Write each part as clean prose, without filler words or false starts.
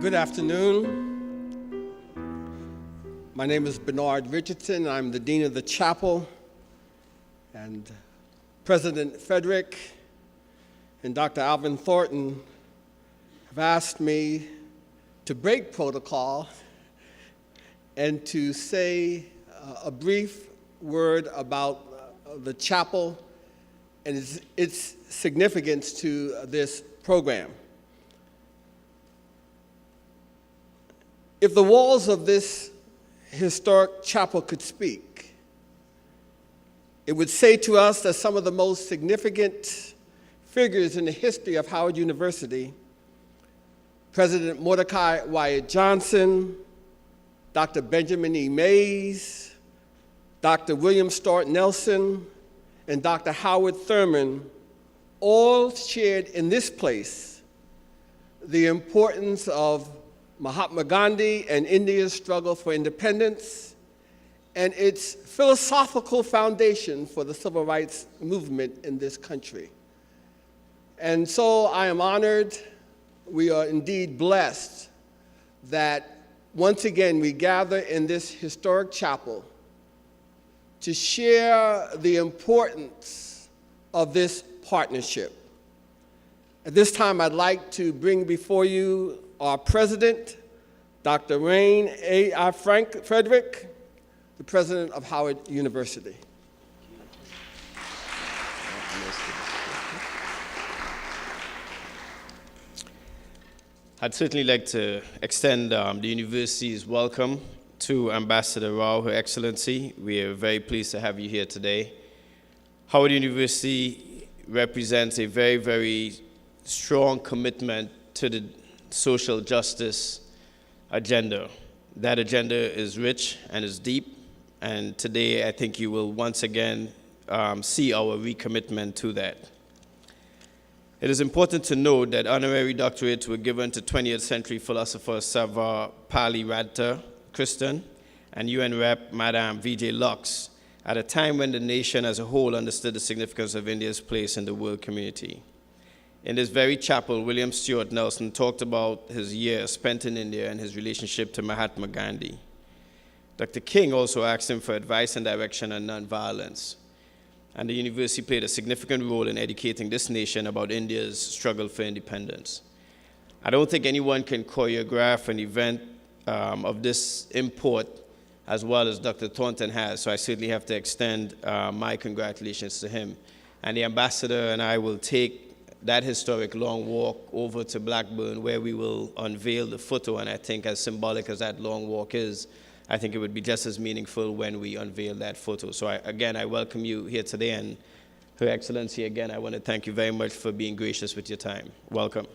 Good afternoon. My name is Bernard Richardson. I'm the Dean of the Chapel, and President Frederick and Dr. Alvin Thornton have asked me to break protocol and to say a brief word about the chapel and its significance to this program. If the walls of this historic chapel could speak, it would say to us that some of the most significant figures in the history of Howard University, President Mordecai Wyatt Johnson, Dr. Benjamin E. Mays, Dr. William Start Nelson, and Dr. Howard Thurman all shared in this place the importance of Mahatma Gandhi and India's struggle for independence and its philosophical foundation for the civil rights movement in this country. And so I am honored, we are indeed blessed that once again we gather in this historic chapel to share the importance of this partnership. At this time, I'd like to bring before you our president, Dr. Rain A. Frank Frederick, the president of Howard University. I'd certainly like to extend the university's welcome to Ambassador Rao, Her Excellency. We are very pleased to have you here today. Howard University represents a very, very strong commitment to the social justice agenda. That agenda is rich and is deep, and today I think you will once again see our recommitment to that. It is important to note that honorary doctorates were given to 20th century philosopher Sarvepalli Radhakrishnan and UN Rep. Madame Vijay Lux at a time when the nation as a whole understood the significance of India's place in the world community. In this very chapel, William Stewart Nelson talked about his years spent in India and his relationship to Mahatma Gandhi. Dr. King also asked him for advice and direction on nonviolence. And the university played a significant role in educating this nation about India's struggle for independence. I don't think anyone can choreograph an event of this import as well as Dr. Thornton has, so I certainly have to extend my congratulations to him. And the ambassador and I will take that historic long walk over to Blackburn where we will unveil the photo, and I think as symbolic as that long walk is, I think it would be just as meaningful when we unveil that photo. So again, I welcome you here today, and Her Excellency, again, I want to thank you very much for being gracious with your time. Welcome.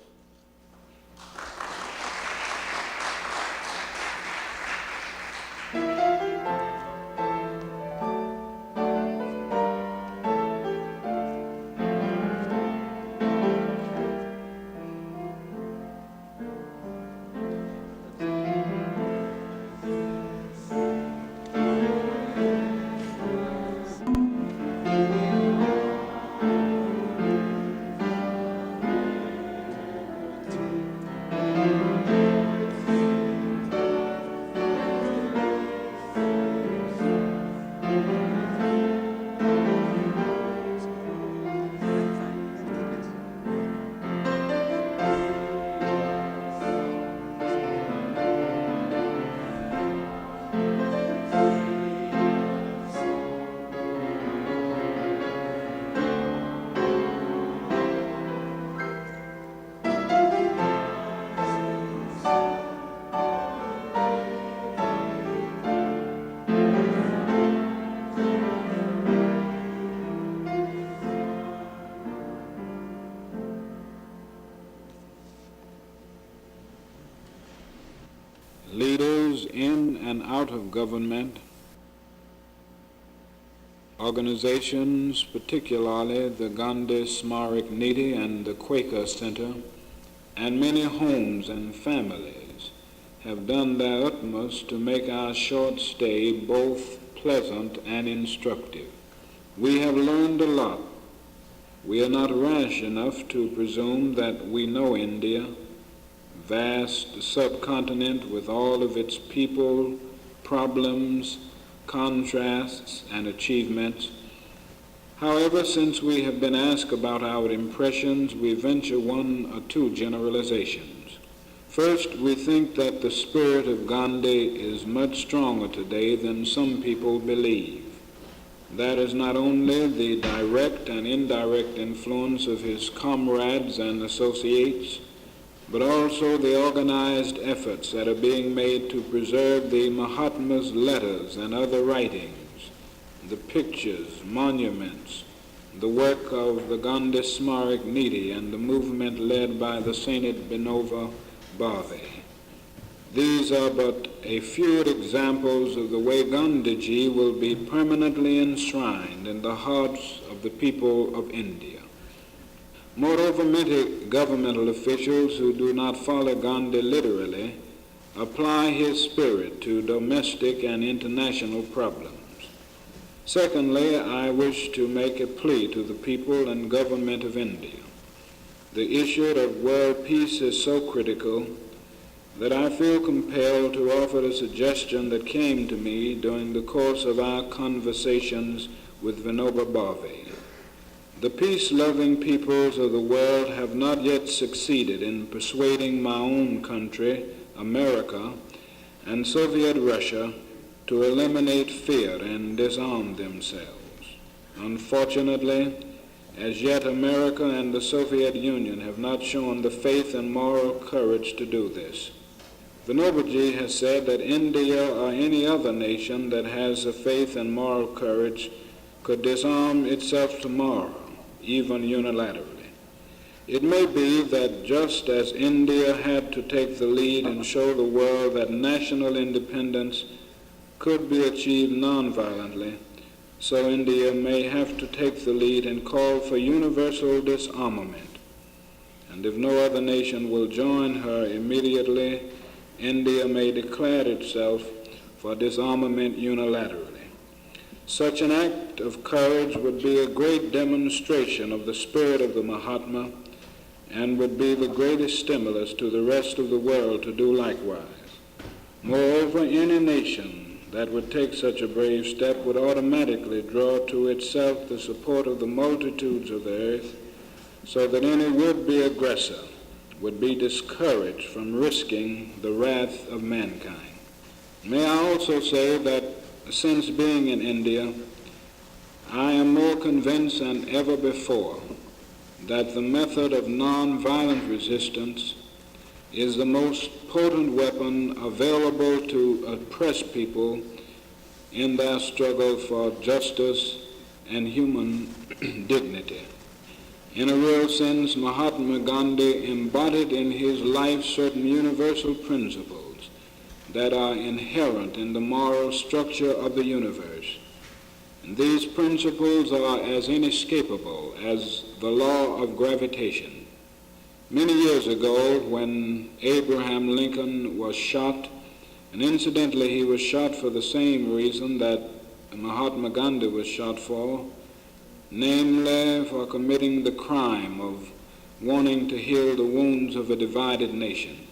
Leaders in and out of government, organizations, particularly the Gandhi Smarak Nidhi and the Quaker Center, and many homes and families have done their utmost to make our short stay both pleasant and instructive. We have learned a lot. We are not rash enough to presume that we know India vast subcontinent with all of its people, problems, contrasts, and achievements. However, since we have been asked about our impressions, we venture one or two generalizations. First, we think that the spirit of Gandhi is much stronger today than some people believe. That is not only the direct and indirect influence of his comrades and associates, but also the organized efforts that are being made to preserve the Mahatma's letters and other writings, the pictures, monuments, the work of the Gandhi Smarak Nidhi and the movement led by the Saint Vinoba Bhave. These are but a few examples of the way Gandhiji will be permanently enshrined in the hearts of the people of India. Moreover, many governmental officials who do not follow Gandhi literally apply his spirit to domestic and international problems. Secondly, I wish to make a plea to the people and government of India. The issue of world peace is so critical that I feel compelled to offer a suggestion that came to me during the course of our conversations with Vinoba Bhave. The peace-loving peoples of the world have not yet succeeded in persuading my own country, America, and Soviet Russia to eliminate fear and disarm themselves. Unfortunately, as yet America and the Soviet Union have not shown the faith and moral courage to do this. Vinobaji has said that India or any other nation that has the faith and moral courage could disarm itself tomorrow, even unilaterally. It may be that just as India had to take the lead and show the world that national independence could be achieved nonviolently, so India may have to take the lead and call for universal disarmament. And if no other nation will join her immediately, India may declare itself for disarmament unilaterally. Such an act of courage would be a great demonstration of the spirit of the Mahatma and would be the greatest stimulus to the rest of the world to do likewise. Moreover, any nation that would take such a brave step would automatically draw to itself the support of the multitudes of the earth, so that any would-be aggressor would be discouraged from risking the wrath of mankind. May I also say that since being in India, I am more convinced than ever before that the method of nonviolent resistance is the most potent weapon available to oppress people in their struggle for justice and human dignity. In a real sense, Mahatma Gandhi embodied in his life certain universal principles that are inherent in the moral structure of the universe. And these principles are as inescapable as the law of gravitation. Many years ago, when Abraham Lincoln was shot, and incidentally he was shot for the same reason that Mahatma Gandhi was shot for, namely for committing the crime of wanting to heal the wounds of a divided nation.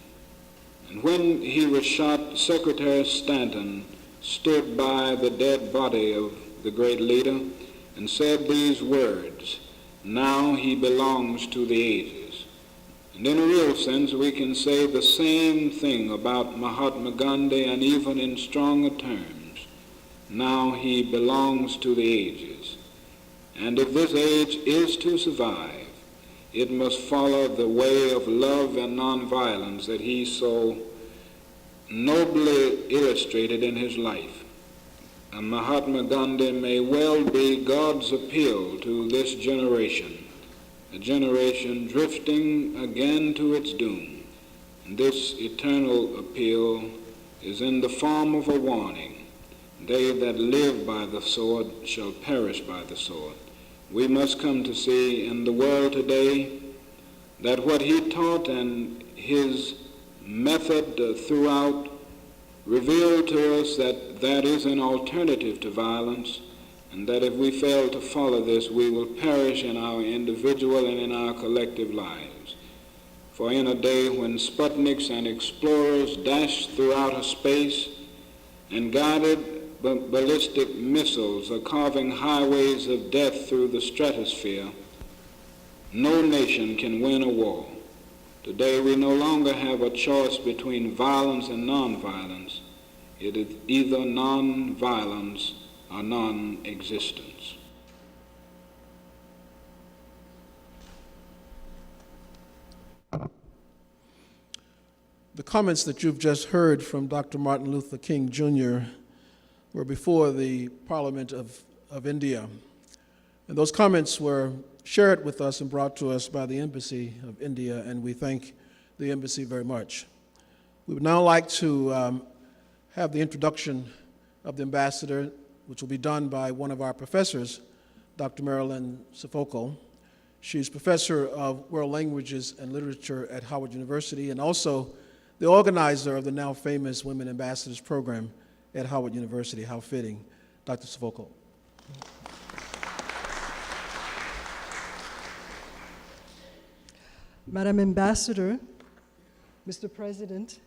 And when he was shot, Secretary Stanton stood by the dead body of the great leader and said these words, "Now he belongs to the ages." And in a real sense, we can say the same thing about Mahatma Gandhi, and even in stronger terms. Now he belongs to the ages. And if this age is to survive, it must follow the way of love and nonviolence that he so nobly illustrated in his life. And Mahatma Gandhi may well be God's appeal to this generation, a generation drifting again to its doom. And this eternal appeal is in the form of a warning. They that live by the sword shall perish by the sword. We must come to see in the world today that what he taught and his method throughout revealed to us that there is an alternative to violence, and that if we fail to follow this, we will perish in our individual and in our collective lives. For in a day when Sputniks and explorers dash through outer space and guided ballistic missiles are carving highways of death through the stratosphere, no nation can win a war. Today we no longer have a choice between violence and nonviolence. It is either nonviolence or non-existence. The comments that you've just heard from Dr. Martin Luther King Jr. were before the Parliament of India. And those comments were shared with us and brought to us by the Embassy of India, and we thank the Embassy very much. We would now like to have the introduction of the ambassador, which will be done by one of our professors, Dr. Marilyn Sofoco. She's professor of world languages and literature at Howard University and also the organizer of the now famous Women Ambassadors Program at Howard University. How fitting. Dr. Sofoco. Madam Ambassador, Mr. President,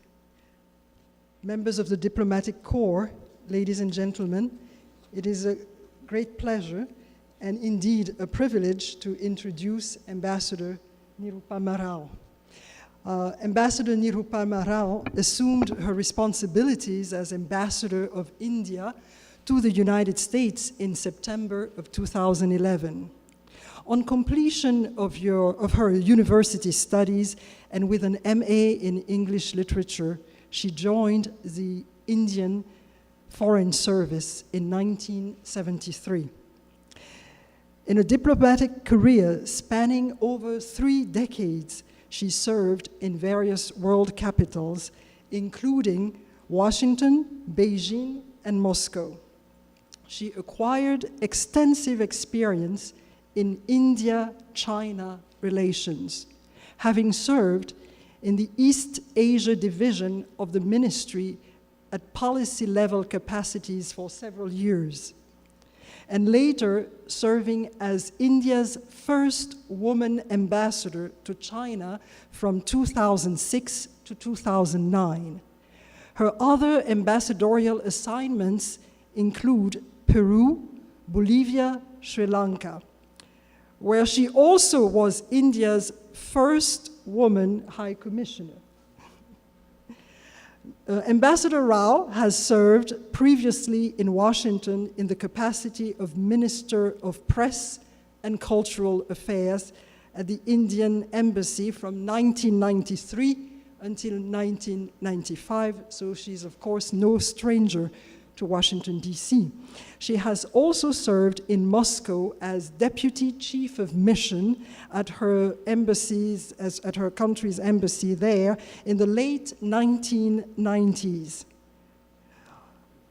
members of the Diplomatic Corps, ladies and gentlemen, it is a great pleasure and indeed a privilege to introduce Ambassador Nirupama Rao. Ambassador Nirupama Rao assumed her responsibilities as Ambassador of India to the United States in September of 2011. On completion of her university studies and with an MA in English literature, she joined the Indian Foreign Service in 1973. In a diplomatic career spanning over 3 decades, she served in various world capitals, including Washington, Beijing, and Moscow. She acquired extensive experience in India-China relations, having served in the East Asia division of the ministry at policy-level capacities for several years, and later serving as India's first woman ambassador to China from 2006 to 2009. Her other ambassadorial assignments include Peru, Bolivia, Sri Lanka, where she also was India's first woman High Commissioner. Ambassador Rao has served previously in Washington in the capacity of Minister of Press and Cultural Affairs at the Indian Embassy from 1993 until 1995, so she's of course no stranger to Washington, D.C. She has also served in Moscow as Deputy Chief of Mission at her embassies, at her country's embassy there in the late 1990s.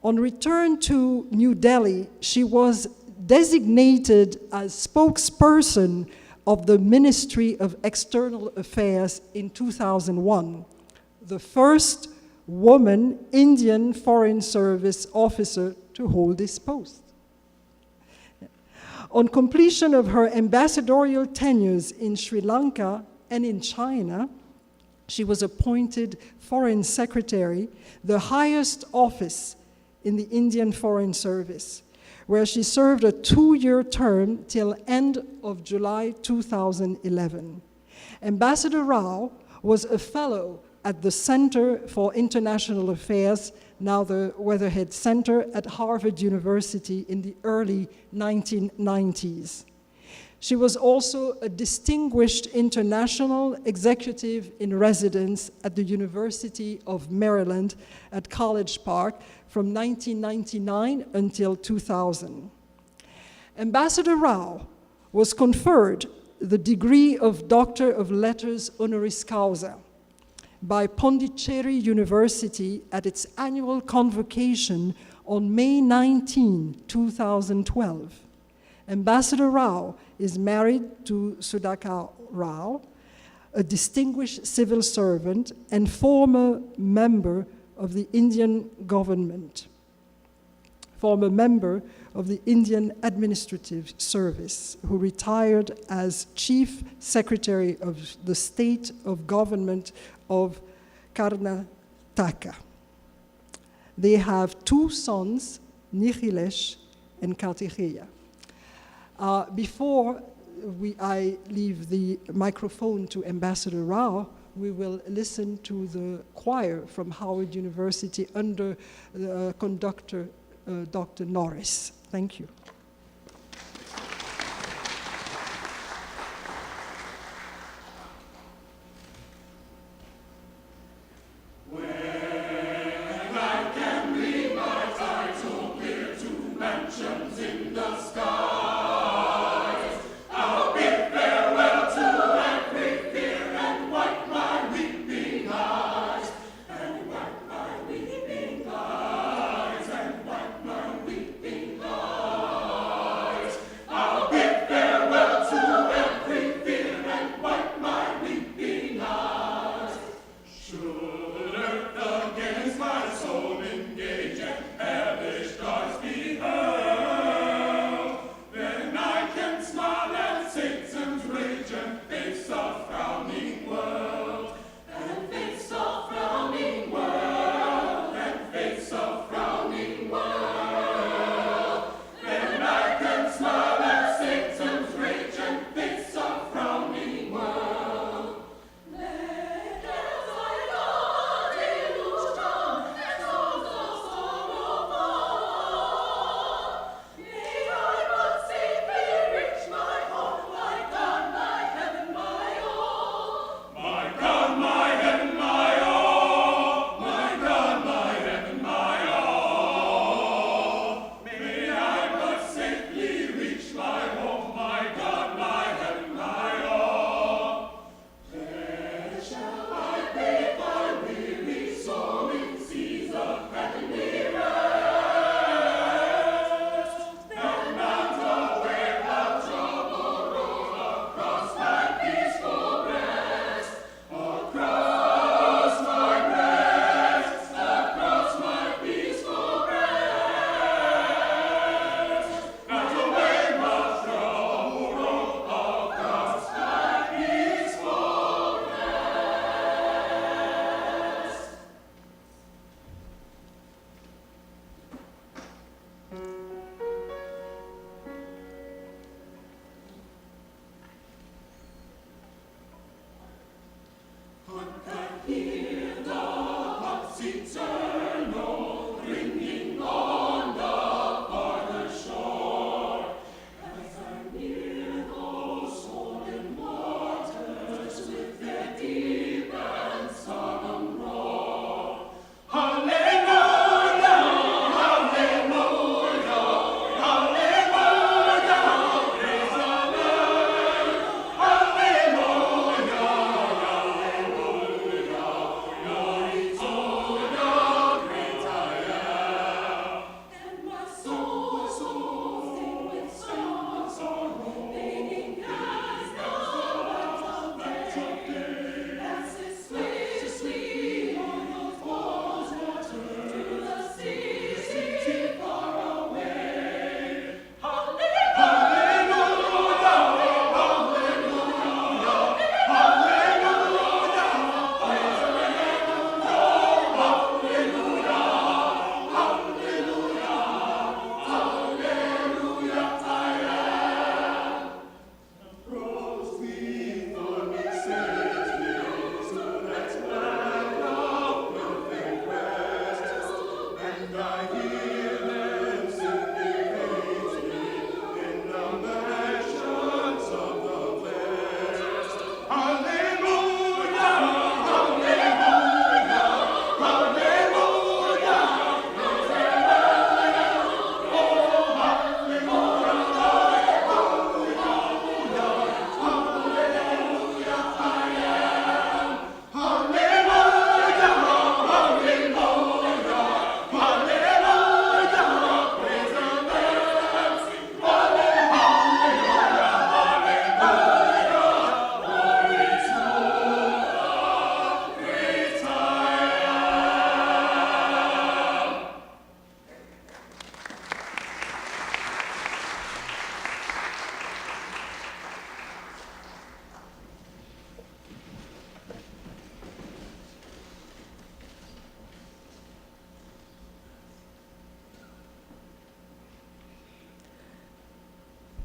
On return to New Delhi, she was designated as spokesperson of the Ministry of External Affairs in 2001, the first woman Indian Foreign Service officer to hold this post. On completion of her ambassadorial tenures in Sri Lanka and in China, she was appointed Foreign Secretary, the highest office in the Indian Foreign Service, where she served a 2-year term till end of July 2011. Ambassador Rao was a fellow at the Center for International Affairs, now the Weatherhead Center at Harvard University in the early 1990s. She was also a distinguished international executive in residence at the University of Maryland at College Park from 1999 until 2000. Ambassador Rao was conferred the degree of Doctor of Letters honoris causa by Pondicherry University at its annual convocation on May 19, 2012. Ambassador Rao is married to Sudhakar Rao, a distinguished civil servant and former member of the Indian government. former member of the Indian Administrative Service, who retired as Chief Secretary of the State of Government of Karnataka. They have 2 sons, Nikhilesh and Kartikeya. Before I leave the microphone to Ambassador Rao, we will listen to the choir from Howard University under the conductor, Dr. Norris. Thank you.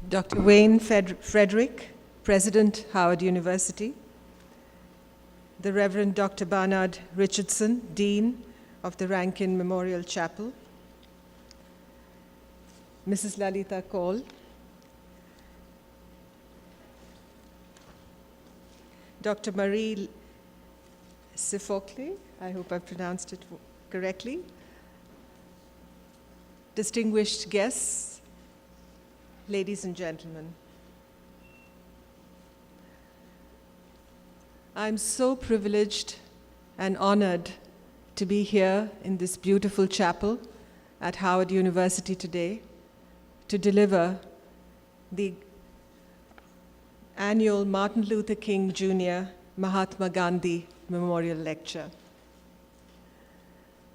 Dr. Wayne Frederick, President, Howard University. The Reverend Dr. Barnard Richardson, Dean of the Rankin Memorial Chapel. Mrs. Lalita Kaul. Dr. Marie Sifokle, I hope I pronounced it correctly. Distinguished guests, ladies and gentlemen. I'm so privileged and honored to be here in this beautiful chapel at Howard University today to deliver the annual Martin Luther King Jr. Mahatma Gandhi Memorial Lecture.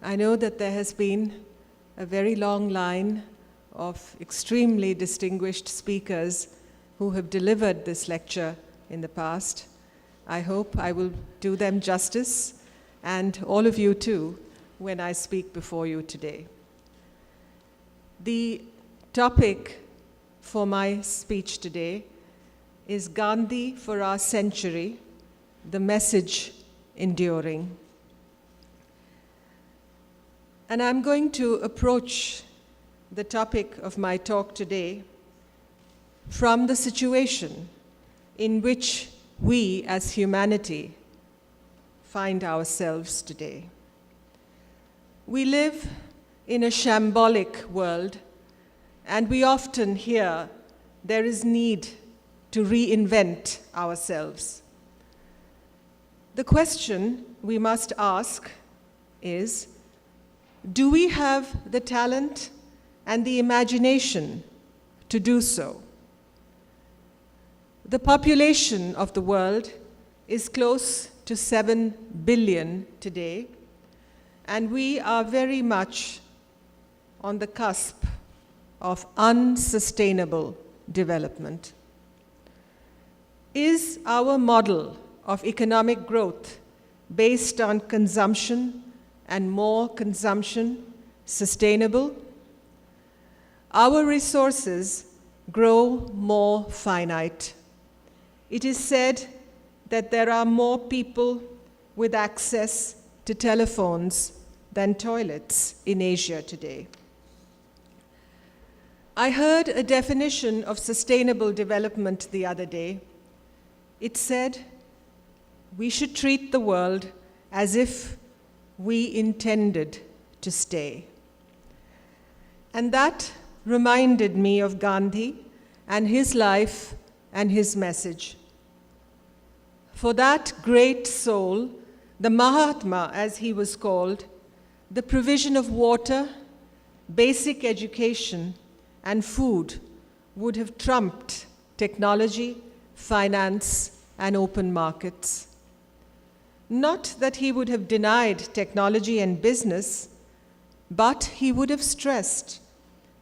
I know that there has been a very long line of extremely distinguished speakers who have delivered this lecture in the past. I hope I will do them justice, and all of you too, when I speak before you today. The topic for my speech today is Gandhi for our century, the message enduring. And I'm going to approach the topic of my talk today from the situation in which we as humanity find ourselves today. We live in a shambolic world, and we often hear there is need to reinvent ourselves. The question we must ask is, do we have the talent and the imagination to do so? The population of the world is close to 7 billion today, and we are very much on the cusp of unsustainable development. Is our model of economic growth based on consumption and more consumption sustainable? Our resources grow more finite. It is said that there are more people with access to telephones than toilets in Asia today. I heard a definition of sustainable development the other day. It said, we should treat the world as if we intended to stay. And that reminded me of Gandhi and his life and his message. For that great soul, the Mahatma, as he was called, the provision of water, basic education, and food would have trumped technology, finance, and open markets. Not that he would have denied technology and business, but he would have stressed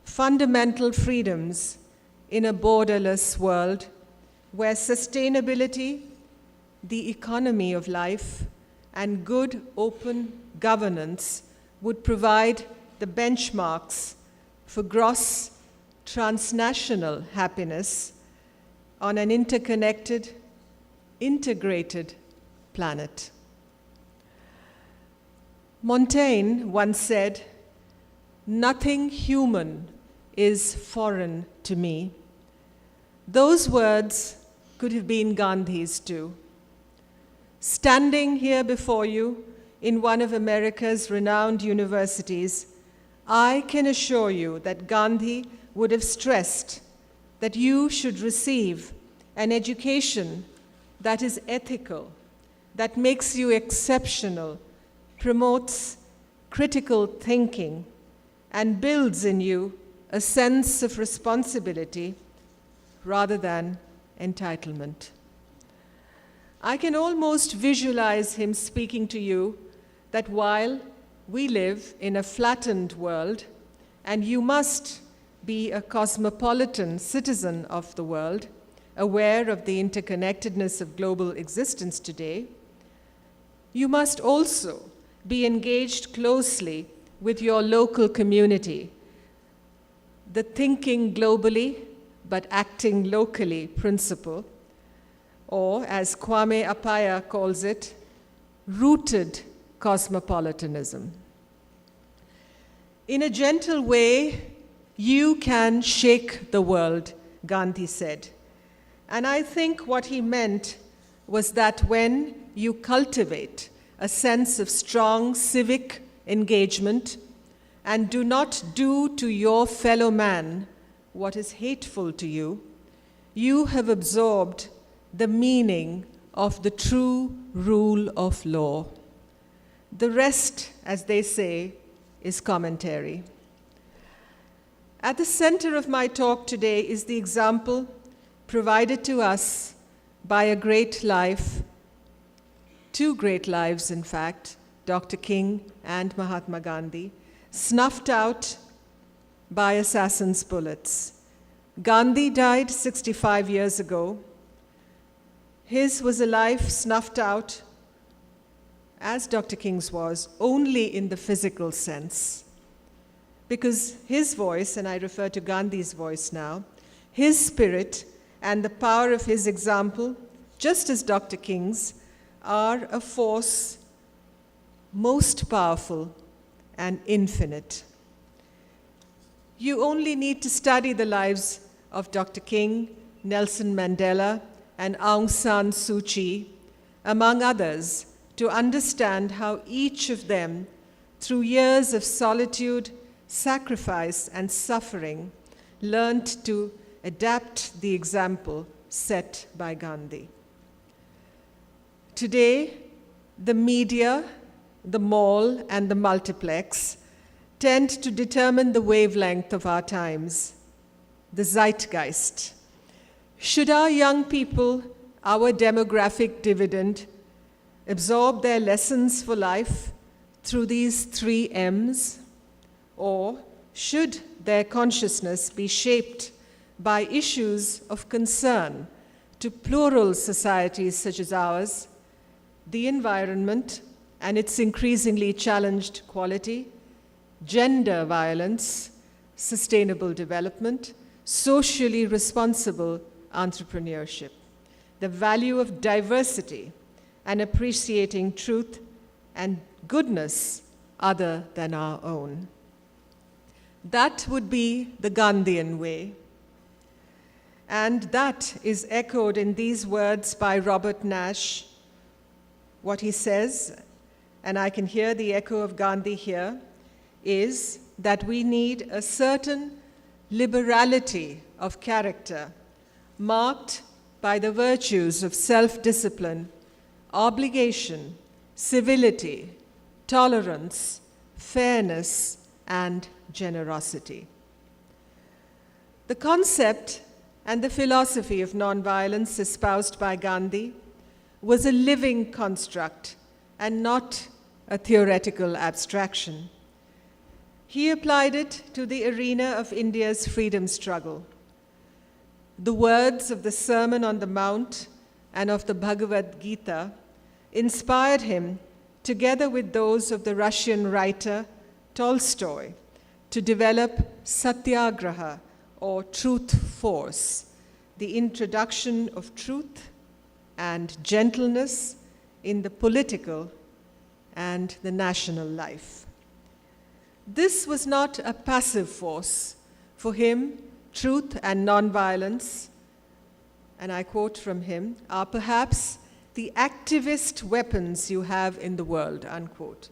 fundamental freedoms in a borderless world where sustainability, the economy of life, and good open governance would provide the benchmarks for gross transnational happiness on an interconnected, integrated planet. Montaigne once said, "Nothing human is foreign to me." Those words could have been Gandhi's too. Standing here before you in one of America's renowned universities, I can assure you that Gandhi would have stressed that you should receive an education that is ethical, that makes you exceptional, promotes critical thinking, and builds in you a sense of responsibility rather than entitlement. I can almost visualize him speaking to you that while we live in a flattened world, and you must be a cosmopolitan citizen of the world, aware of the interconnectedness of global existence today, you must also be engaged closely with your local community, the thinking globally but acting locally principle, or as Kwame Appiah calls it, rooted cosmopolitanism. In a gentle way, you can shake the world, Gandhi said. And I think what he meant was that when you cultivate a sense of strong civic engagement and do not do to your fellow man what is hateful to you, you have absorbed the meaning of the true rule of law. The rest, as they say, is commentary. At the center of my talk today is the example provided to us by a great life, two great lives, in fact, Dr. King and Mahatma Gandhi, snuffed out by assassins' bullets. Gandhi died 65 years ago. His was a life snuffed out, as Dr. King's was, only in the physical sense. Because his voice, and I refer to Gandhi's voice now, his spirit and the power of his example, just as Dr. King's, are a force most powerful and infinite. You only need to study the lives of Dr. King, Nelson Mandela, and Aung San Suu Kyi, among others, to understand how each of them, through years of solitude, sacrifice, and suffering, learned to adapt the example set by Gandhi. Today, the media, the mall, and the multiplex tend to determine the wavelength of our times, the zeitgeist. Should our young people, our demographic dividend, absorb their lessons for life through these 3 M's? Or should their consciousness be shaped by issues of concern to plural societies such as ours, the environment and its increasingly challenged quality, gender violence, sustainable development, socially responsible entrepreneurship, the value of diversity, and appreciating truth and goodness other than our own? That would be the Gandhian way. And that is echoed in these words by Robert Nash. What he says, and I can hear the echo of Gandhi here, is that we need a certain liberality of character marked by the virtues of self-discipline, obligation, civility, tolerance, fairness, and generosity. The concept and the philosophy of nonviolence espoused by Gandhi was a living construct and not a theoretical abstraction. He applied it to the arena of India's freedom struggle. The words of the Sermon on the Mount and of the Bhagavad Gita inspired him, together with those of the Russian writer Tolstoy, to develop satyagraha, or truth force, the introduction of truth and gentleness in the political and the national life. This was not a passive force. For him, truth and nonviolence, and I quote from him, are perhaps the activist weapons you have in the world, unquote.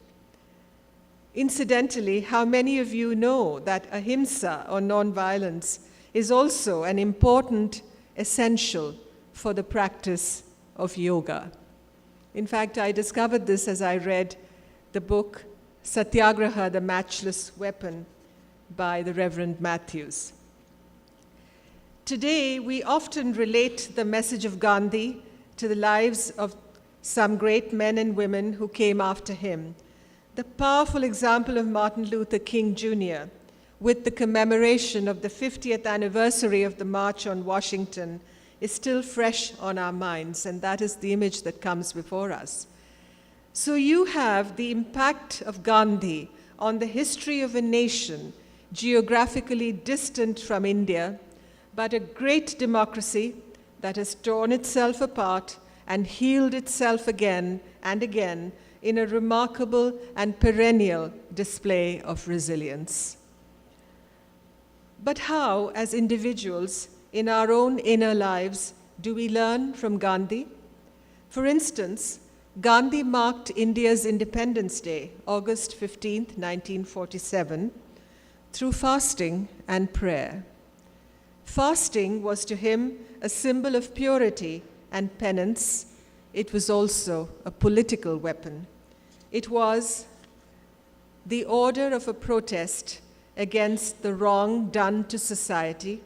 Incidentally, how many of you know that ahimsa, or nonviolence, is also an important essential for the practice of yoga? In fact, I discovered this as I read the book Satyagraha, the Matchless Weapon by the Reverend Matthews. Today, we often relate the message of Gandhi to the lives of some great men and women who came after him. The powerful example of Martin Luther King Jr., with the commemoration of the 50th anniversary of the March on Washington, is still fresh on our minds, and that is the image that comes before us. So you have the impact of Gandhi on the history of a nation geographically distant from India, but a great democracy that has torn itself apart and healed itself again and again in a remarkable and perennial display of resilience. But how, as individuals, in our own inner lives, do we learn from Gandhi? For instance, Gandhi marked India's Independence Day, August 15, 1947, through fasting and prayer. Fasting was to him a symbol of purity and penance. It was also a political weapon. It was the order of a protest against the wrong done to society,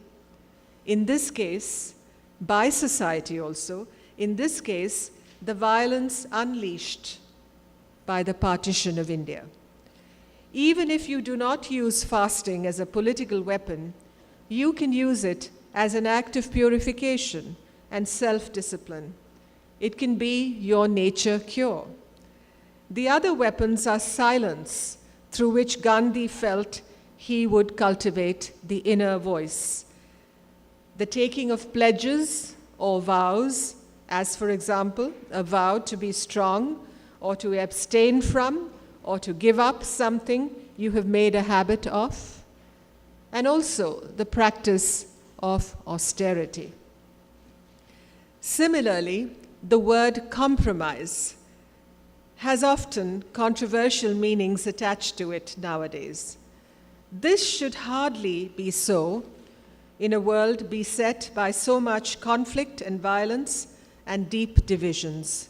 in this case, by society also, in this case, the violence unleashed by the partition of India. Even if you do not use fasting as a political weapon, you can use it as an act of purification and self-discipline. It can be your nature cure. The other weapons are silence, through which Gandhi felt he would cultivate the inner voice. The taking of pledges or vows, as for example, a vow to be strong or to abstain from or to give up something you have made a habit of, and also the practice of austerity. Similarly, the word compromise has often controversial meanings attached to it nowadays. This should hardly be so in a world beset by so much conflict and violence and deep divisions.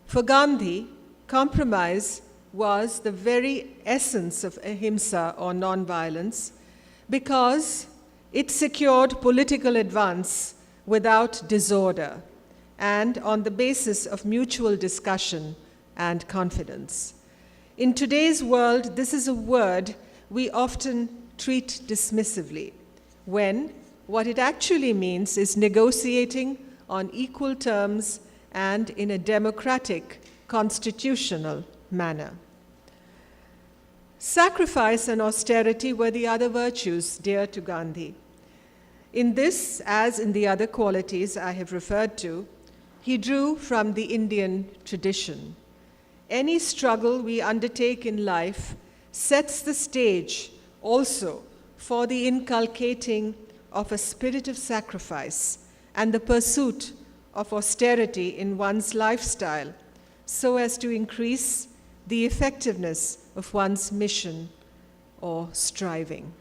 For Gandhi, compromise was the very essence of ahimsa or nonviolence because it secured political advance without disorder and on the basis of mutual discussion and confidence. In today's world, this is a word we often treat dismissively, when what it actually means is negotiating on equal terms and in a democratic, constitutional manner. Sacrifice and austerity were the other virtues dear to Gandhi. In this, as in the other qualities I have referred to, he drew from the Indian tradition. Any struggle we undertake in life sets the stage also for the inculcating of a spirit of sacrifice and the pursuit of austerity in one's lifestyle so as to increase the effectiveness of one's mission or striving.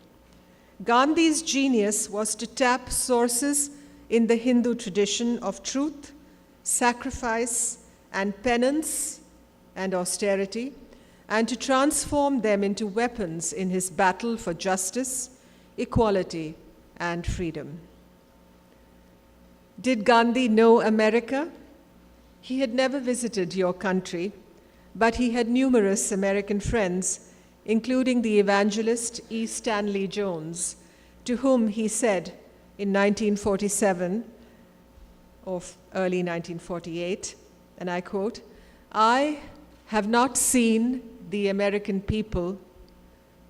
Gandhi's genius was to tap sources in the Hindu tradition of truth, sacrifice, and penance and austerity, and to transform them into weapons in his battle for justice, equality, and freedom. Did Gandhi know America? He had never visited your country, but he had numerous American friends, including the evangelist E. Stanley Jones, to whom he said in 1947 or early 1948, and I quote, "I have not seen the American people,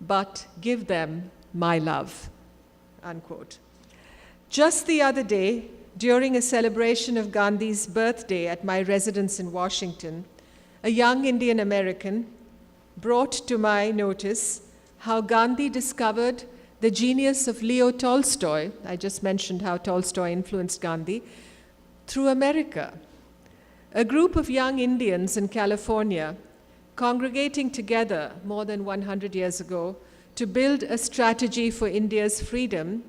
but give them my love," unquote. Just the other day, during a celebration of Gandhi's birthday at my residence in Washington, a young Indian American brought to my notice how Gandhi discovered the genius of Leo Tolstoy. I just mentioned how Tolstoy influenced Gandhi, through America. A group of young Indians in California congregating together more than 100 years ago to build a strategy for India's freedom.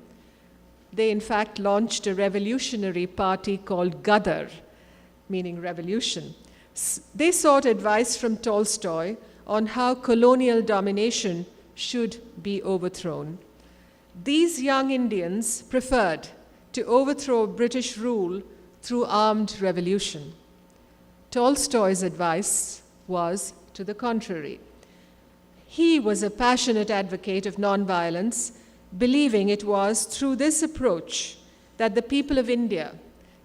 They in fact launched a revolutionary party called Gadar, meaning revolution. They sought advice from Tolstoy on how colonial domination should be overthrown. These young Indians preferred to overthrow British rule through armed revolution. Tolstoy's advice was to the contrary. He was a passionate advocate of nonviolence, believing it was through this approach that the people of India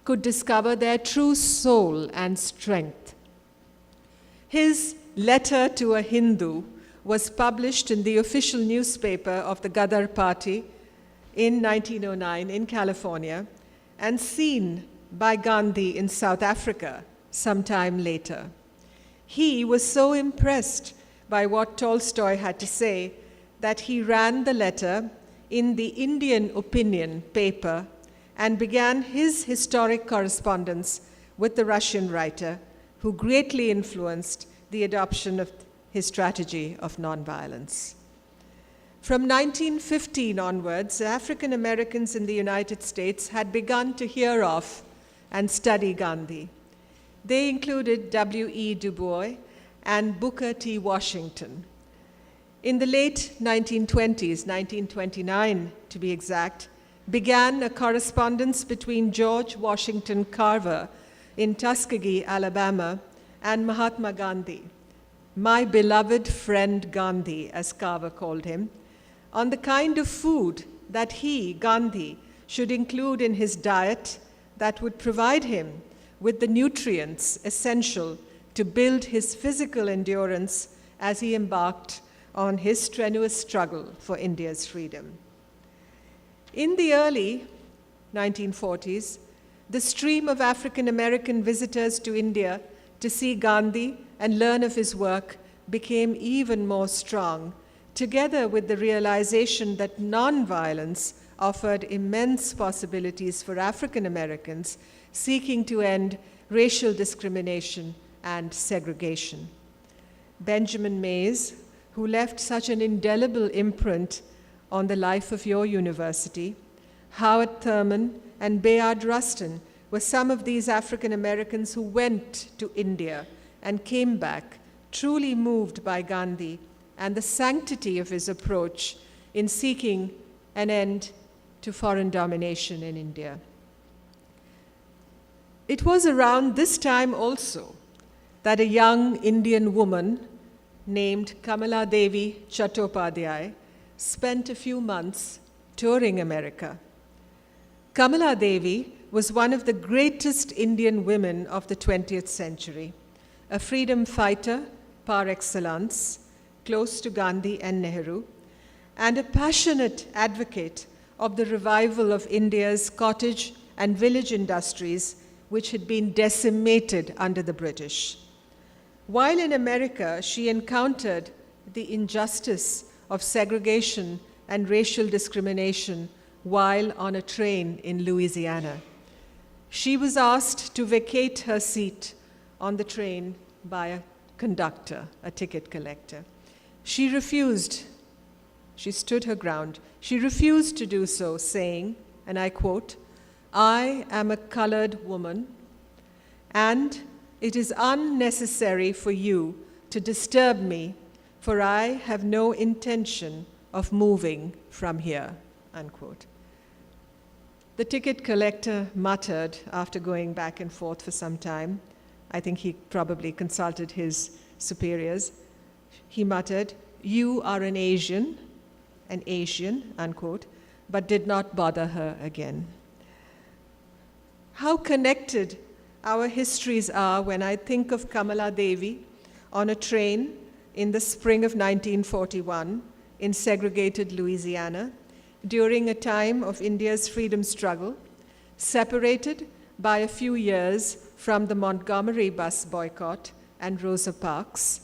could discover their true soul and strength. His letter to a Hindu was published in the official newspaper of the Gadar Party in 1909 in California and seen by Gandhi in South Africa sometime later. He was so impressed by what Tolstoy had to say that he ran the letter in the Indian Opinion paper and began his historic correspondence with the Russian writer, who greatly influenced the adoption of his strategy of nonviolence. From 1915 onwards, African Americans in the United States had begun to hear of and study Gandhi. They included W.E. Du Bois and Booker T. Washington. In the late 1920s, 1929 to be exact, began a correspondence between George Washington Carver in Tuskegee, Alabama, and Mahatma Gandhi, my beloved friend Gandhi, as Carver called him, on the kind of food that he, Gandhi, should include in his diet that would provide him with the nutrients essential to build his physical endurance as he embarked on his strenuous struggle for India's freedom. In the early 1940s, the stream of African American visitors to India to see Gandhi and learn of his work became even more strong, together with the realization that nonviolence offered immense possibilities for African Americans seeking to end racial discrimination and segregation. Benjamin Mays, who left such an indelible imprint on the life of your university, Howard Thurman, and Bayard Rustin were some of these African Americans who went to India and came back truly moved by Gandhi and the sanctity of his approach in seeking an end to foreign domination in India. It was around this time also that a young Indian woman named Kamala Devi Chattopadhyay spent a few months touring America. Kamala Devi was one of the greatest Indian women of the 20th century, a freedom fighter par excellence, close to Gandhi and Nehru, and a passionate advocate of the revival of India's cottage and village industries, which had been decimated under the British. While in America, she encountered the injustice of segregation and racial discrimination while on a train in Louisiana. She was asked to vacate her seat on the train by a conductor, a ticket collector. She refused. She stood her ground. She refused to do so, saying, and I quote, "I am a colored woman, and it is unnecessary for you to disturb me, for I have no intention of moving from here," unquote. The ticket collector muttered after going back and forth for some time. I think he probably consulted his superiors. He muttered, "You are an Asian," unquote, but did not bother her again. How connected our histories are when I think of Kamala Devi on a train in the spring of 1941 in segregated Louisiana during a time of India's freedom struggle, separated by a few years from the Montgomery bus boycott and Rosa Parks.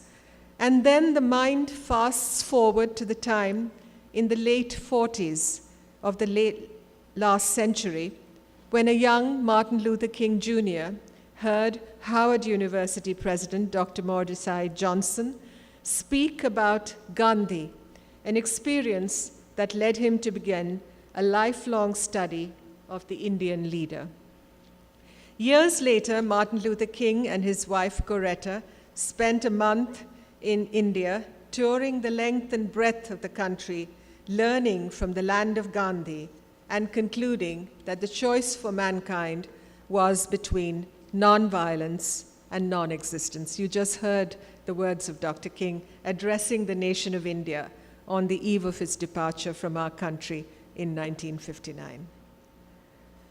And then the mind fasts forward to the time in the late 40s of the last century when a young Martin Luther King Jr. heard Howard University President Dr. Mordecai Johnson speak about Gandhi, an experience that led him to begin a lifelong study of the Indian leader. Years later, Martin Luther King and his wife Coretta spent a month in India, touring the length and breadth of the country, learning from the land of Gandhi, and concluding that the choice for mankind was between nonviolence and non-existence. You just heard the words of Dr. King addressing the nation of India on the eve of his departure from our country in 1959.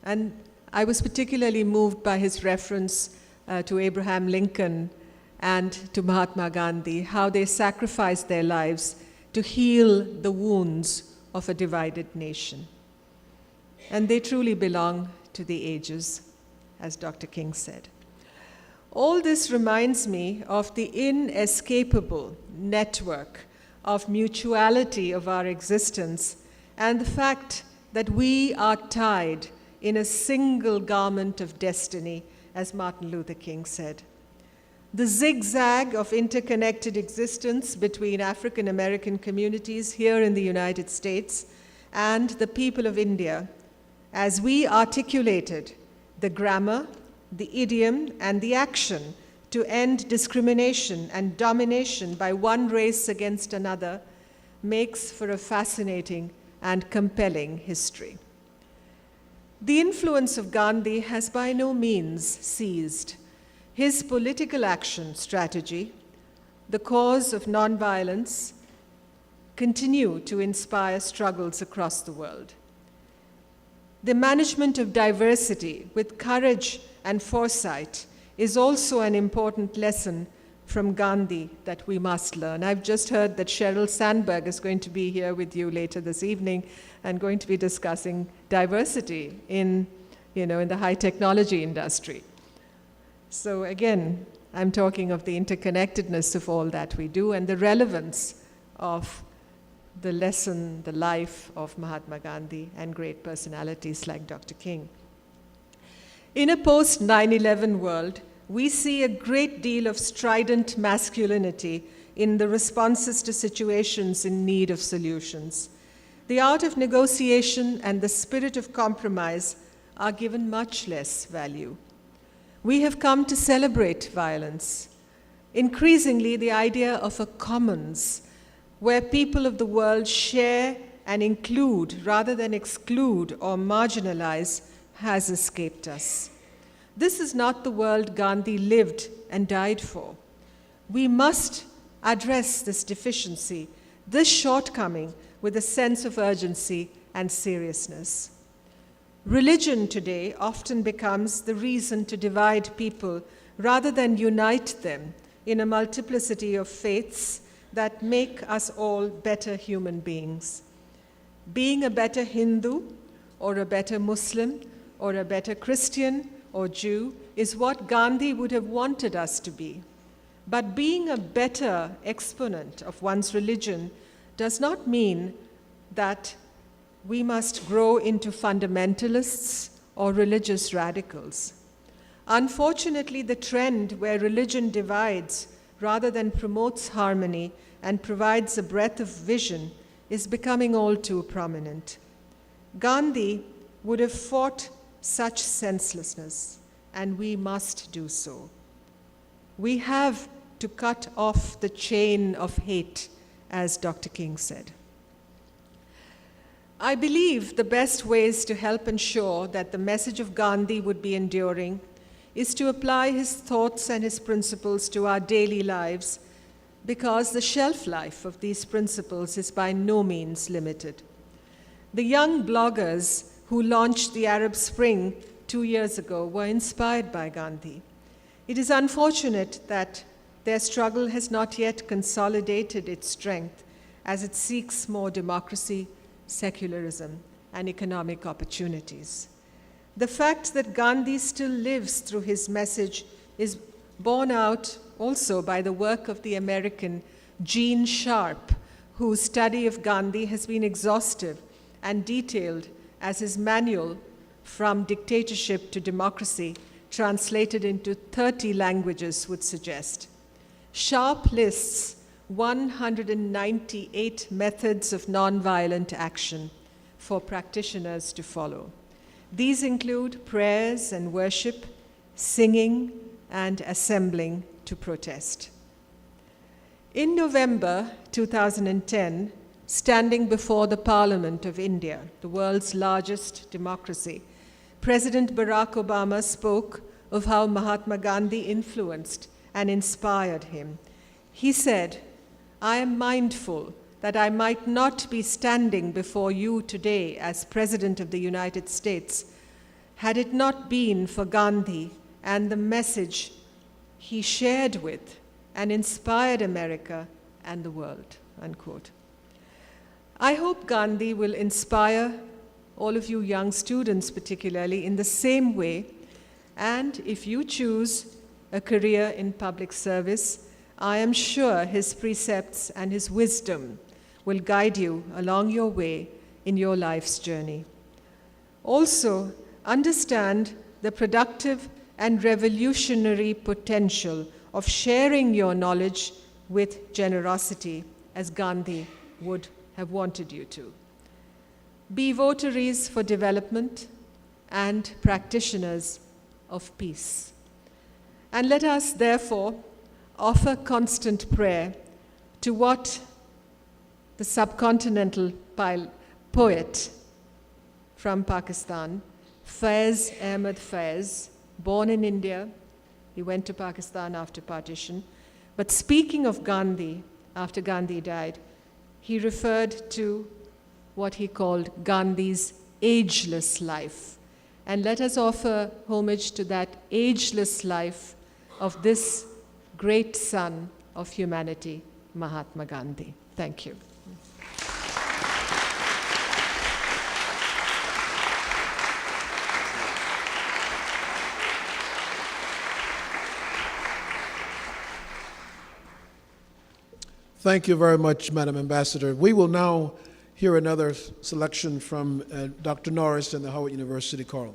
And I was particularly moved by his reference to Abraham Lincoln and to Mahatma Gandhi, how they sacrificed their lives to heal the wounds of a divided nation. and they truly belong to the ages, as Dr. King said. All this reminds me of the inescapable network of mutuality of our existence and the fact that we are tied in a single garment of destiny, as Martin Luther King said. The zigzag of interconnected existence between African American communities here in the United States and the people of India, as we articulated the grammar, the idiom, and the action to end discrimination and domination by one race against another, makes for a fascinating and compelling history. The influence of Gandhi has by no means ceased. His political action strategy, the cause of nonviolence, continue to inspire struggles across the world. The management of diversity with courage and foresight is also an important lesson from Gandhi that we must learn. I've just heard that Sheryl Sandberg is going to be here with you later this evening and going to be discussing diversity in the high technology industry. So again, I'm talking of the interconnectedness of all that we do and the relevance of the lesson, the life of Mahatma Gandhi and great personalities like Dr. King. In a post-9/11 world, we see a great deal of strident masculinity in the responses to situations in need of solutions. The art of negotiation and the spirit of compromise are given much less value. We have come to celebrate violence. Increasingly, the idea of a commons, where people of the world share and include rather than exclude or marginalize, has escaped us. This is not the world Gandhi lived and died for. We must address this deficiency, this shortcoming, with a sense of urgency and seriousness. Religion today often becomes the reason to divide people rather than unite them in a multiplicity of faiths that make us all better human beings. Being a better Hindu or a better Muslim or a better Christian or Jew is what Gandhi would have wanted us to be. But being a better exponent of one's religion does not mean that we must grow into fundamentalists or religious radicals. Unfortunately, the trend where religion divides rather than promotes harmony and provides a breadth of vision is becoming all too prominent. Gandhi would have fought such senselessness, and we must do so. We have to cut off the chain of hate, as Dr. King said. I believe the best ways to help ensure that the message of Gandhi would be enduring is to apply his thoughts and his principles to our daily lives, because the shelf life of these principles is by no means limited. The young bloggers who launched the Arab Spring 2 years ago were inspired by Gandhi. It is unfortunate that their struggle has not yet consolidated its strength as it seeks more democracy, secularism, and economic opportunities. The fact that Gandhi still lives through his message is borne out also by the work of the American Gene Sharp, whose study of Gandhi has been exhaustive and detailed, as his manual From Dictatorship to Democracy, translated into 30 languages, would suggest. Sharp lists 198 methods of nonviolent action for practitioners to follow. These include prayers and worship, singing, and assembling to protest. In November 2010, standing before the Parliament of India, the world's largest democracy, President Barack Obama spoke of how Mahatma Gandhi influenced and inspired him. He said, "I am mindful that I might not be standing before you today as President of the United States had it not been for Gandhi and the message he shared with and inspired America and the world," unquote. I hope Gandhi will inspire all of you young students particularly, in the same way. And if you choose a career in public service, I am sure his precepts and his wisdom will guide you along your way in your life's journey. Also, understand the productive and revolutionary potential of sharing your knowledge with generosity, as Gandhi would have wanted you to. Be votaries for development and practitioners of peace. And let us, therefore, offer constant prayer to what the subcontinental poet from Pakistan, Faiz Ahmed Faiz, born in India, he went to Pakistan after partition, but speaking of Gandhi, after Gandhi died, he referred to what he called Gandhi's ageless life. And let us offer homage to that ageless life of this great son of humanity, Mahatma Gandhi. Thank you. Thank you very much, Madam Ambassador. We will now hear another selection from Dr. Norris and the Howard University Choral.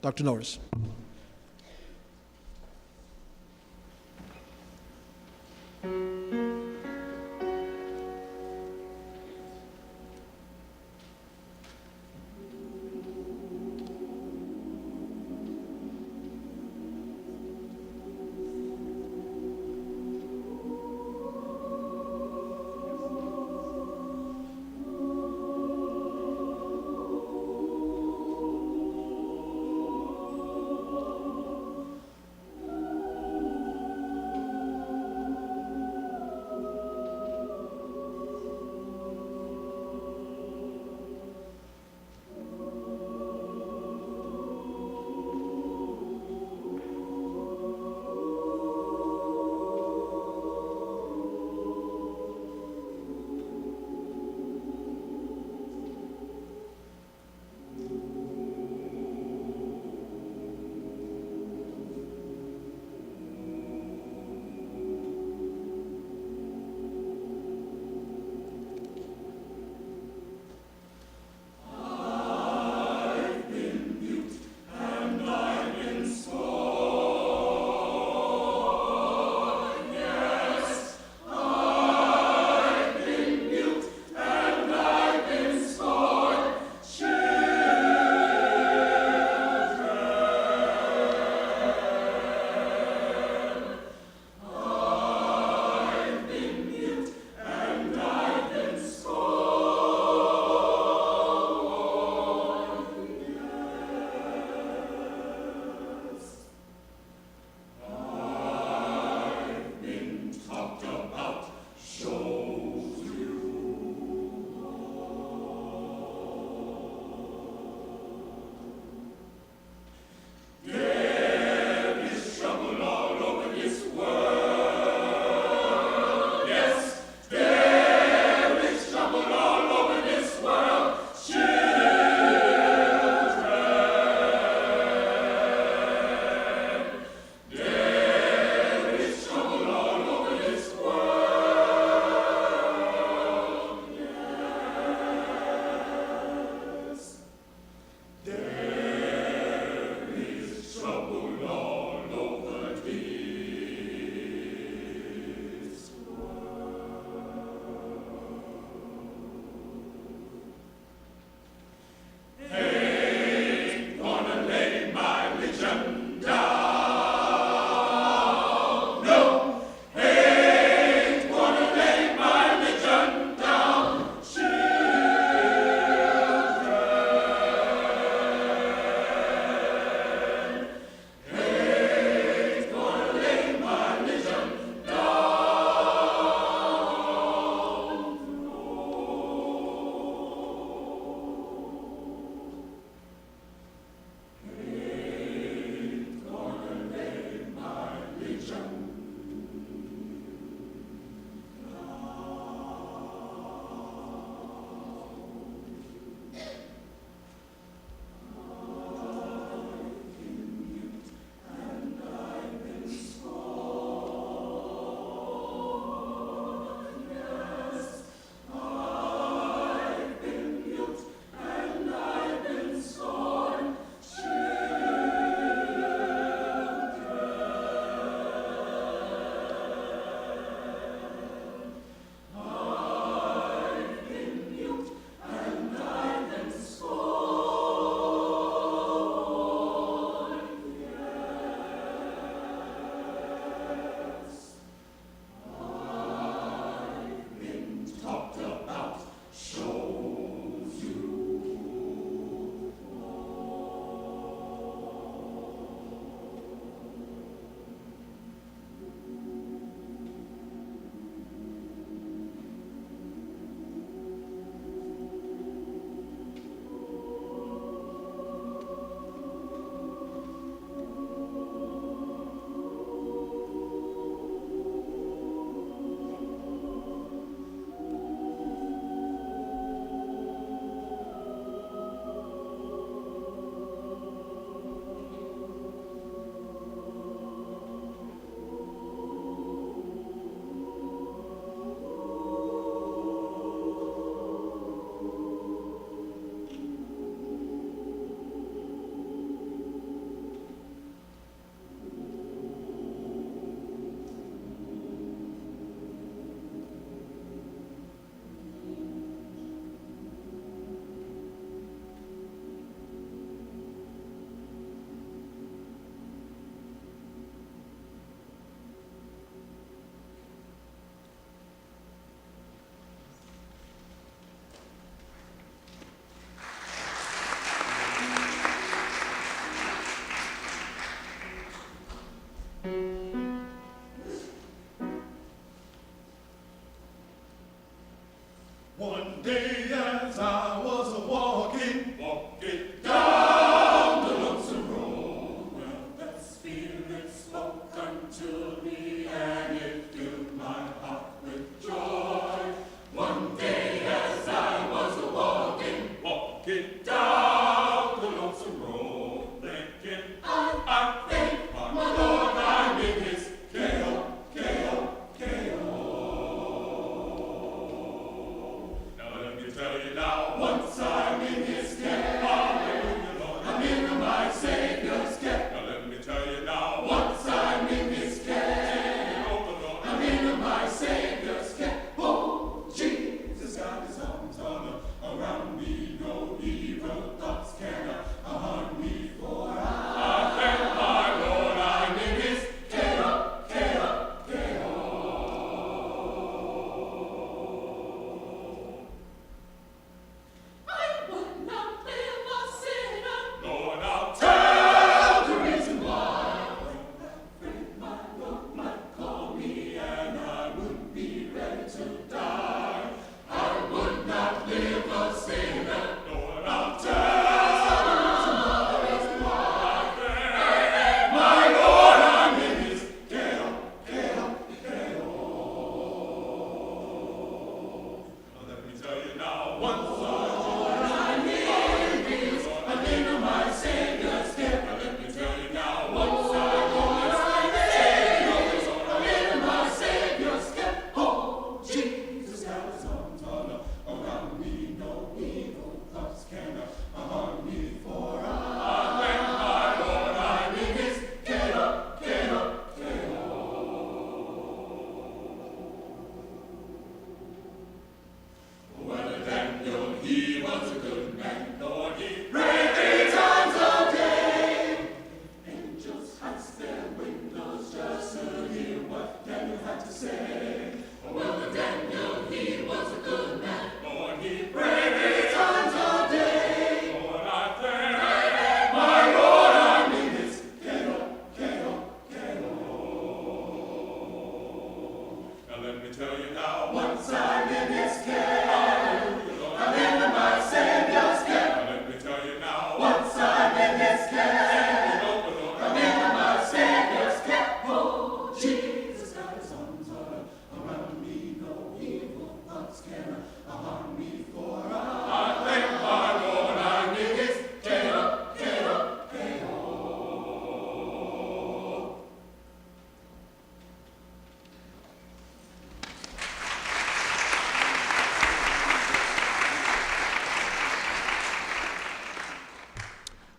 Dr. Norris.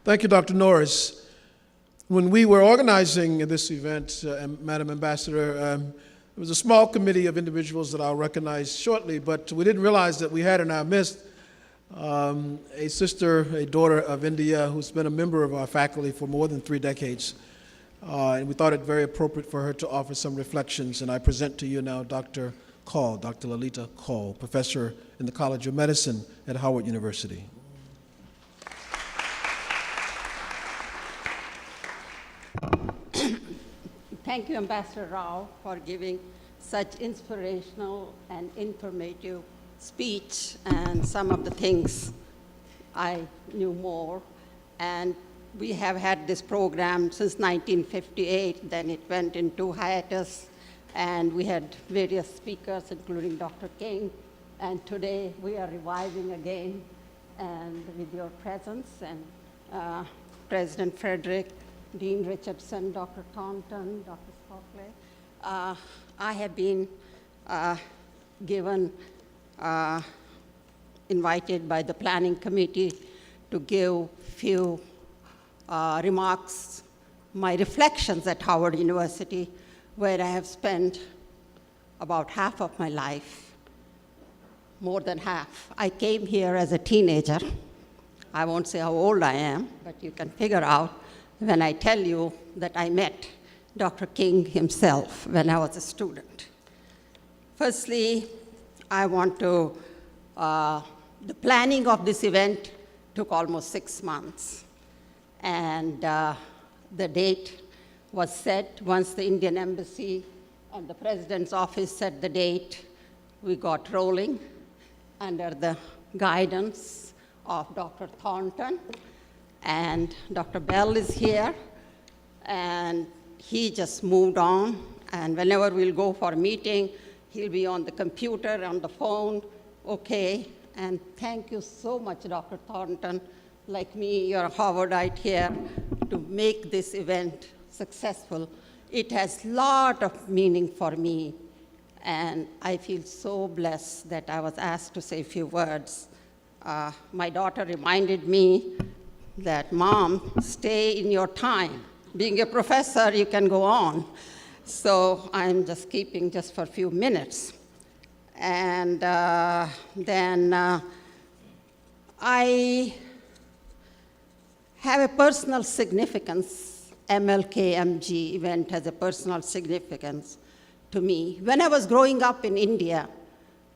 Thank you, Dr. Norris. When we were organizing this event, Madam Ambassador, it was a small committee of individuals that I'll recognize shortly, but we didn't realize that we had in our midst a sister, a daughter of India, who's been a member of our faculty for more than 3 decades. And we thought it very appropriate for her to offer some reflections. And I present to you now Dr. Kaul, Dr. Lalita Kaul, professor in the College of Medicine at Howard University. Thank you, Ambassador Rao, for giving such inspirational and informative speech, and some of the things I knew more. And we have had this program since 1958, then it went into hiatus, and we had various speakers, including Dr. King, and today we are reviving again, and with your presence, and President Frederick, Dean Richardson, Dr. Thornton, Dr. Stockley. I have been invited by the planning committee to give few remarks, my reflections at Howard University, where I have spent about half of my life, more than half. I came here as a teenager. I won't say how old I am, but you can figure out when I tell you that I met Dr. King himself when I was a student. Firstly, I want to, the planning of this event took almost 6 months. And the date was set. Once the Indian Embassy and the President's office set the date, we got rolling under the guidance of Dr. Thornton. And Dr. Bell is here, and he just moved on. And whenever we'll go for a meeting, he'll be on the computer, on the phone, okay. And thank you so much, Dr. Thornton. Like me, you're a Howardite here, to make this event successful. It has a lot of meaning for me, and I feel so blessed that I was asked to say a few words. My daughter reminded me that, Mom, stay in your time. Being a professor, you can go on. So I'm just keeping just for a few minutes. And then I have a personal significance. MLK-MG event has a personal significance to me. When I was growing up in India,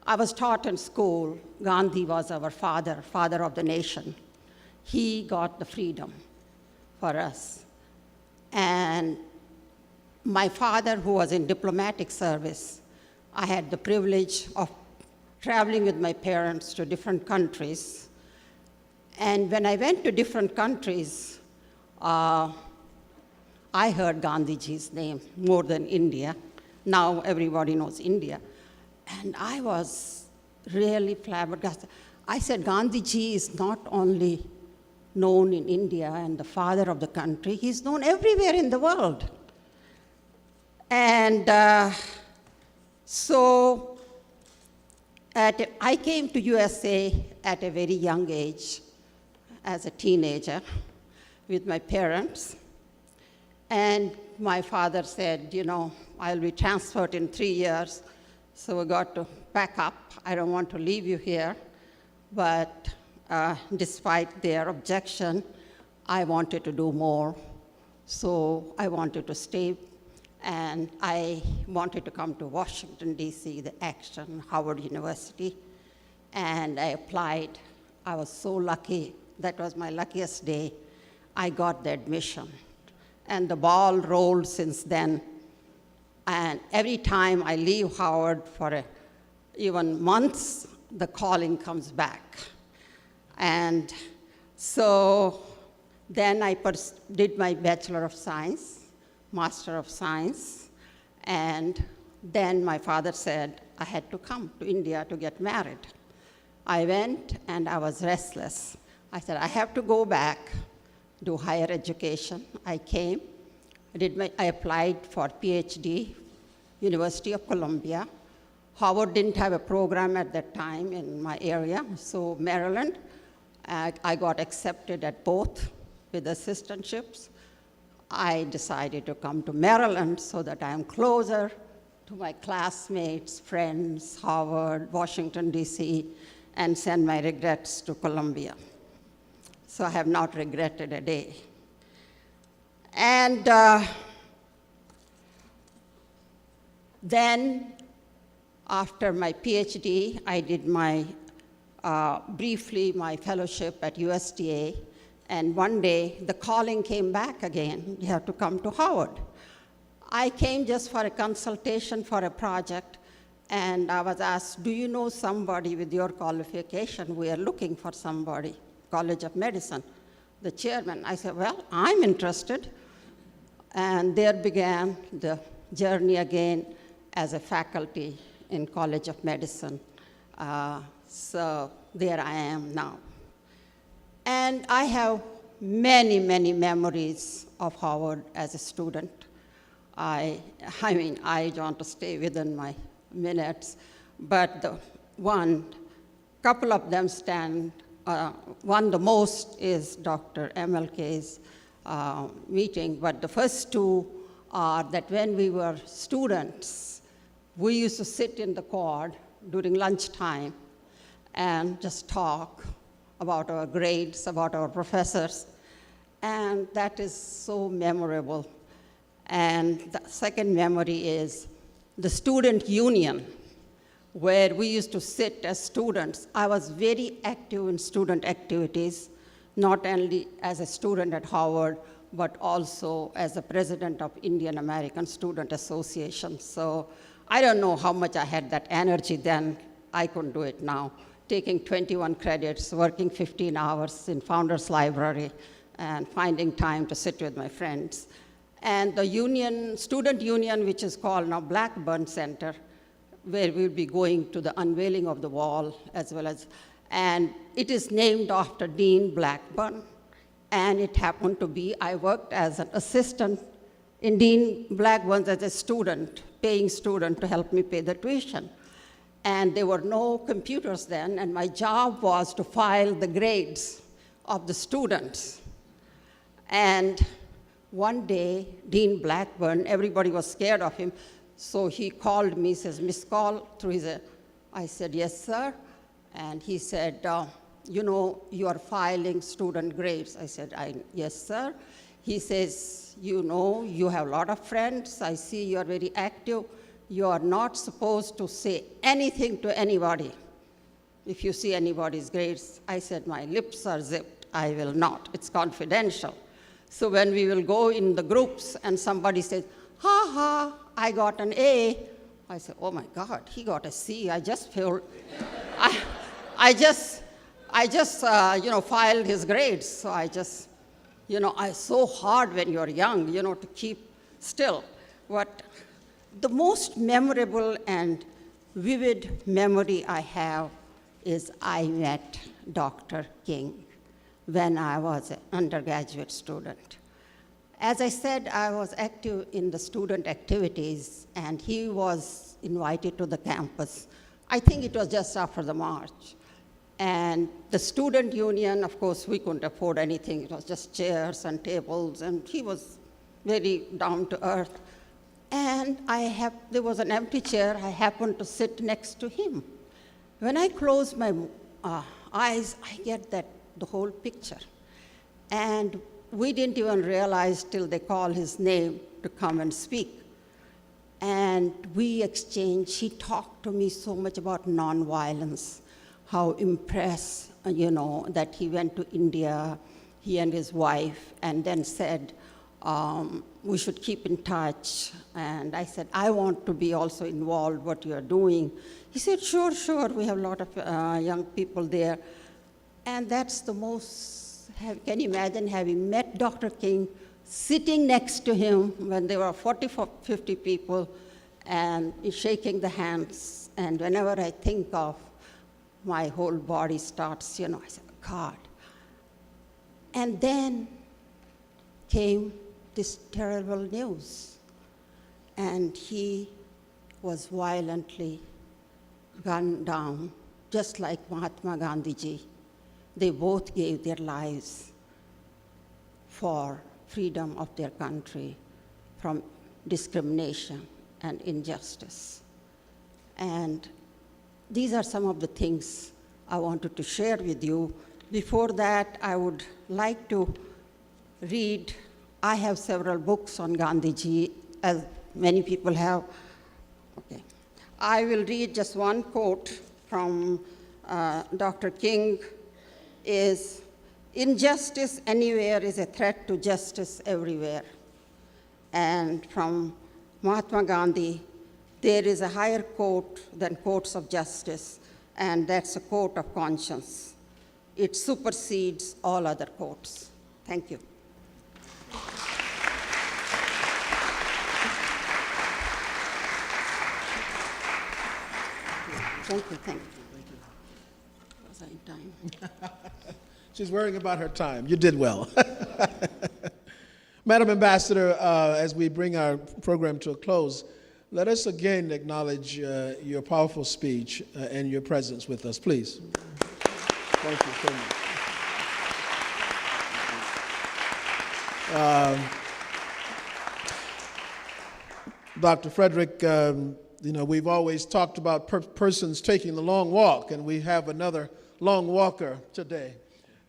I was taught in school, Gandhi was our father of the nation. He got the freedom for us. And my father, who was in diplomatic service, I had the privilege of traveling with my parents to different countries. And when I went to different countries, I heard Gandhiji's name more than India. Now everybody knows India. And I was really flabbergasted. I said, Gandhiji is not only known in India and the father of the country, he's known everywhere in the world. And so I came to USA at a very young age, as a teenager, with my parents. And my father said, you know, I'll be transferred in 3 years, so we got to pack up. I don't want to leave you here. But despite their objection, I wanted to do more. So I wanted to stay, and I wanted to come to Washington, D.C., the Action, Howard University. And I applied. I was so lucky. That was my luckiest day. I got the admission. And the ball rolled since then. And every time I leave Howard for even months, the calling comes back. And so then I did my Bachelor of Science, Master of Science, and then my father said I had to come to India to get married. I went, and I was restless. I said, I have to go back, do higher education. I came, I applied for PhD, University of Columbia. Howard didn't have a program at that time in my area, so Maryland. I got accepted at both, with assistantships, I decided to come to Maryland so that I am closer to my classmates, friends, Harvard, Washington, D.C., and send my regrets to Columbia. So I have not regretted a day. And then, after my PhD, I did briefly my fellowship at USDA, and one day the calling came back again. You have to come to Howard. I came just for a consultation for a project, and I was asked, do you know somebody with your qualification? We are looking for somebody, College of Medicine. The chairman, I said, well, I'm interested. And there began the journey again as a faculty in College of Medicine. So there I am now. And I have many, many memories of Howard as a student. I want to stay within my minutes, but couple of them stand. One the most is Dr. MLK's meeting, but the first two are that when we were students, we used to sit in the quad during lunchtime and just talk about our grades, about our professors, and that is so memorable. And the second memory is the student union, where we used to sit as students. I was very active in student activities, not only as a student at Howard, but also as the president of Indian American Student Association. So I don't know how much I had that energy then. I couldn't do it now. Taking 21 credits, working 15 hours in Founders Library, and finding time to sit with my friends. And the student union, which is called now Blackburn Center, where we'll be going to the unveiling of the wall as well as, and it is named after Dean Blackburn. And it happened to be, I worked as an assistant in Dean Blackburn's as a student, paying student to help me pay the tuition. And there were no computers then, and my job was to file the grades of the students. And one day, Dean Blackburn, everybody was scared of him, so he called me, says, Miss Call, I said, yes, sir. And he said, you are filing student grades. I said, yes, sir. He says, you have a lot of friends. I see you are very active. You are not supposed to say anything to anybody if you see anybody's grades. I said, my lips are zipped. I will not. It's confidential. So when we will go in the groups and somebody says, ha ha, I got an A, I said, oh my God, he got a C. I just feel, I just filed his grades. So it's so hard when you're young, to keep still. But the most memorable and vivid memory I have is I met Dr. King when I was an undergraduate student. As I said, I was active in the student activities, and he was invited to the campus. I think it was just after the march. And the student union, of course, we couldn't afford anything. It was just chairs and tables, and he was very down to earth. And there was an empty chair. I happened to sit next to him. When I close my eyes, I get the whole picture. And we didn't even realize till they called his name to come and speak. And we exchanged. He talked to me so much about nonviolence, how impressed, that he went to India, he and his wife, and then said, we should keep in touch. And I said, I want to be also involved what you are doing. He said, sure, we have a lot of young people there. And that's the most, can you imagine having met Dr. King, sitting next to him when there were 40, 50 people, and shaking the hands. And whenever I think of, my whole body starts, I said, God. And then came this terrible news. And he was violently gunned down, just like Mahatma Gandhi ji. They both gave their lives. for freedom of their country from discrimination and injustice. And these are some of the things I wanted to share with you. Before that, I would like to read. I have several books on Gandhiji, as many people have. Okay. I will read just one quote from Dr. King is, "Injustice anywhere is a threat to justice everywhere." And from Mahatma Gandhi, "There is a higher court than courts of justice, and that's a court of conscience. It supersedes all other courts." Thank you. Thank you. Was I in time? She's worrying about her time. You did well. Madam Ambassador, as we bring our program to a close, let us again acknowledge your powerful speech and your presence with us, please. Thank you so much. Dr. Frederick, we've always talked about persons taking the long walk, and we have another long walker today.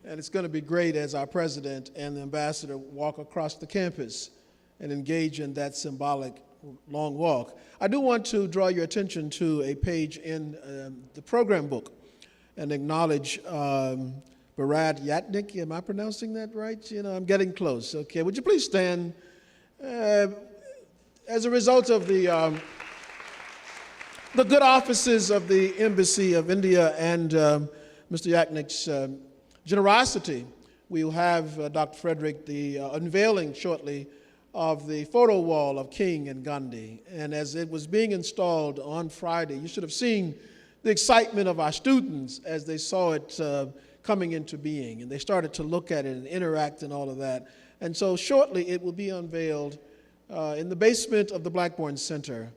And it's going to be great as our president and the ambassador walk across the campus and engage in that symbolic long walk. I do want to draw your attention to a page in the program book and acknowledge Barad Yatnik. Am I pronouncing that right? I'm getting close. Okay, would you please stand? As a result of the good offices of the Embassy of India and Mr. Yatnik's generosity, we will have Dr. Frederick the unveiling shortly of the photo wall of King and Gandhi. And as it was being installed on Friday, you should have seen the excitement of our students as they saw it coming into being. And they started to look at it and interact and all of that. And so shortly it will be unveiled in the basement of the Blackburn Center,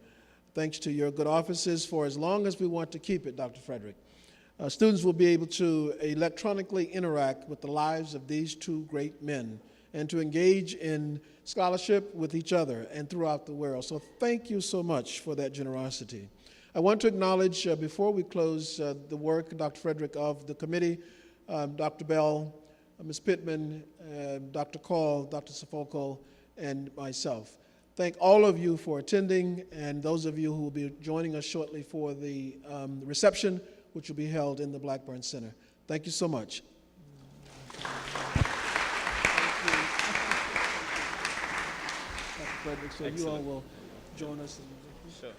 thanks to your good offices for as long as we want to keep it, Dr. Frederick. Students will be able to electronically interact with the lives of these two great men and to engage in scholarship with each other and throughout the world. So thank you so much for that generosity. I want to acknowledge, before we close, the work, Dr. Frederick, of the committee, Dr. Bell, Ms. Pittman, Dr. Call, Dr. Sofoko, and myself. Thank all of you for attending, and those of you who will be joining us shortly for the reception, which will be held in the Blackburn Center. Thank you so much. Dr. Frederick, so you all will join us. Sure.